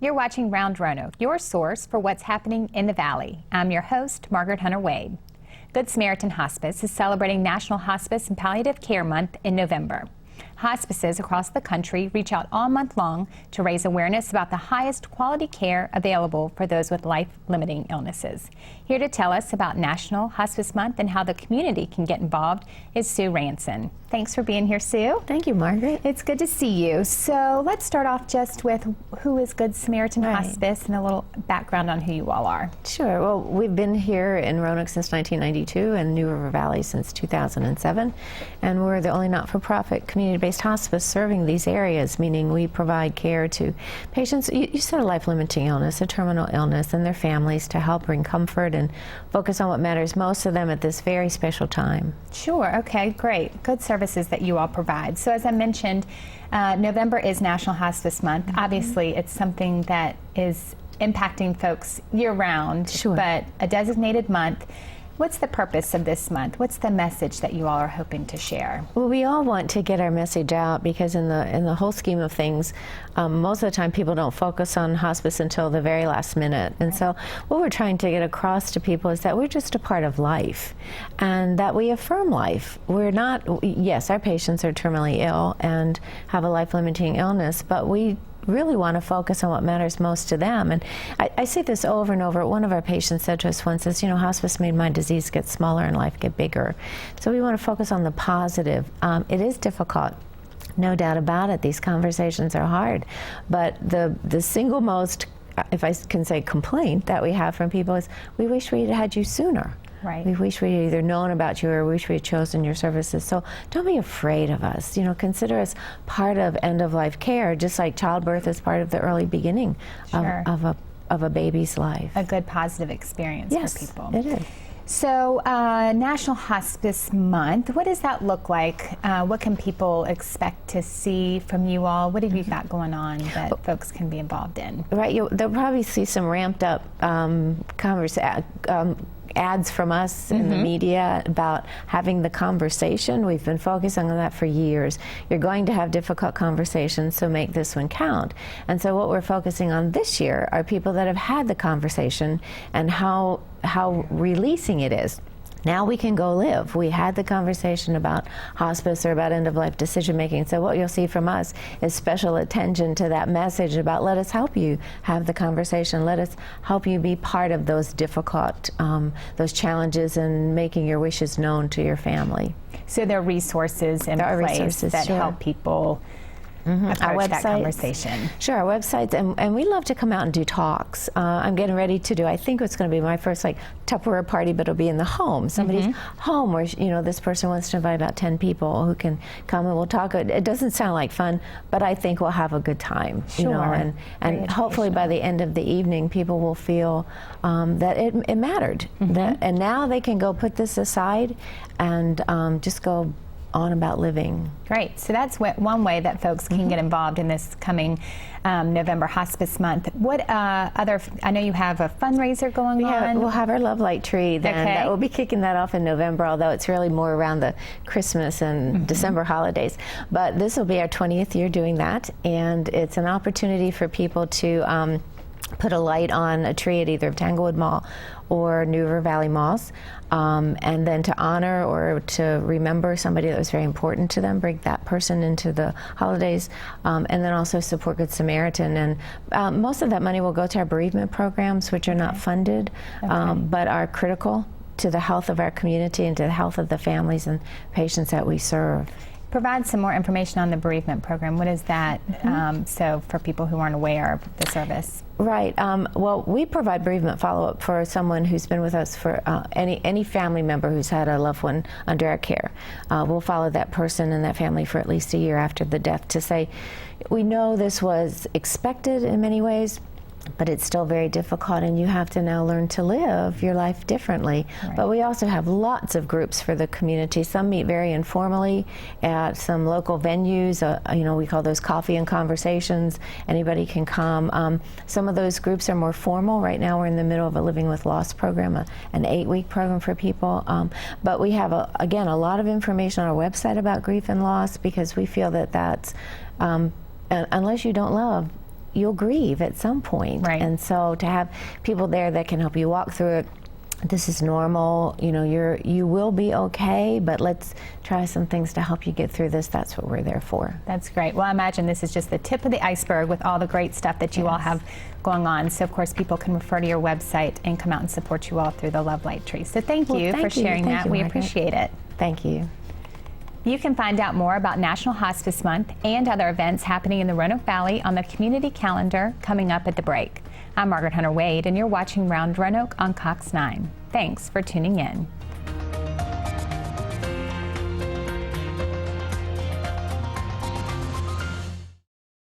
You're watching Round Roanoke, your source for what's happening in the Valley. I'm your host, Margaret-Hunter Wade. Good Samaritan Hospice is celebrating National Hospice and Palliative Care Month in November. Hospices across the country reach out all month long to raise awareness about the highest quality care available for those with life-limiting illnesses. Here to tell us about National Hospice Month and how the community can get involved is Sue Ranson. Thanks for being here, Sue. Thank you, Margaret. It's good to see you. So let's start off just with who is Good Samaritan Hospice and a little background on who you all are. Sure. Well, we've been here in Roanoke since 1992 and New River Valley since 2007. And we're the only not-for-profit community-based hospice serving these areas, meaning we provide care to patients, you said a life-limiting illness, a terminal illness, and their families to help bring comfort and focus on what matters most to them at this very special time. Sure. Okay, great. Good services that you all provide. So as I mentioned, November is National Hospice Month. Obviously, it's something that is impacting folks year-round, Sure. But a designated month. What's the purpose of this month? What's the message that you all are hoping to share? Well, we all want to get our message out because in the whole scheme of things, most of the time people don't focus on hospice until the very last minute. And so what we're trying to get across to people is that we're just a part of life and that we affirm life. We're not, yes, our patients are terminally ill and have a life-limiting illness, but we really want to focus on what matters most to them. And I say this over and over. One of our patients said to us once, says, you know, hospice made my disease get smaller and life get bigger. So we want to focus on the positive. It is difficult. No doubt about it. These conversations are hard. But the single most, if I can say, complaint that we have from people is, we wish we had had you sooner. Right. We wish we'd either known about you or wish we had chosen your services. So don't be afraid of us. You know, consider us part of end-of-life care, just like childbirth is part of the early beginning Sure. of a baby's life. A good positive experience Yes, for people. it is. So National Hospice Month, what does that look like? What can people expect to see from you all? What have you got going on that folks can be involved in? Right, they'll probably see some ramped up ads from us in the media about having the conversation. We've been focusing on that for years. You're going to have difficult conversations, so make this one count. And so what we're focusing on this year are people that have had the conversation and how releasing it is. Now we can go live. We had the conversation about hospice or about end-of-life decision-making. So what you'll see from us is special attention to that message about let us help you have the conversation. Let us help you be part of those difficult, those challenges and making your wishes known to your family. So there are resources in place that sure. help people approach that conversation. Sure, our websites, and we love to come out and do talks. I'm getting ready to do, I think it's going to be my first like Tupperware party, but it'll be in the home. Somebody's home where, you know, this person wants to invite about 10 people who can come and we'll talk. It doesn't sound like fun, but I think we'll have a good time. Sure. You know, and hopefully by the end of the evening, people will feel that it mattered. And now they can go put this aside and just go on about living. Great. So that's one way that folks can get involved in this coming November Hospice Month. What other, I know you have a fundraiser going on. We'll have our Love Light Tree then. We'll be kicking that off in November, although it's really more around the Christmas and December holidays. But this will be our 20th year doing that, and it's an opportunity for people to put a light on a tree at either Tanglewood Mall or New River Valley Malls, and then to honor or to remember somebody that was very important to them, bring that person into the holidays, and then also support Good Samaritan. And most of that money will go to our bereavement programs, which are not funded, but are critical to the health of our community and to the health of the families and patients that we serve. Provide some more information on the bereavement program. What is that? So for people who aren't aware of the service. Right. Well, we provide bereavement follow-up for someone who's been with us for any family member who's had a loved one under our care. We'll follow that person and that family for at least a year after the death to say, we know this was expected in many ways, but it's still very difficult, and you have to now learn to live your life differently. Right. But we also have lots of groups for the community. Some meet very informally at some local venues. You know, we call those coffee and conversations. Anybody can come. Some of those groups are more formal. Right now we're in the middle of a Living with Loss program, an 8-week program for people. But we have, again, a lot of information on our website about grief and loss, because we feel that that's, unless you don't love, you'll grieve at some point. Right. And so to have people there that can help you walk through it, this is normal, you know, you will be okay, but let's try some things to help you get through this. That's what we're there for. That's great. Well, I imagine this is just the tip of the iceberg with all the great stuff that you all have going on. So, of course, people can refer to your website and come out and support you all through the Love Light Tree. So thank you for sharing that. We appreciate it. Thank you. You can find out more about National Hospice Month and other events happening in the Roanoke Valley on the community calendar coming up at the break. I'm Margaret-Hunter Wade, and you're watching Round Roanoke on Cox 9. Thanks for tuning in.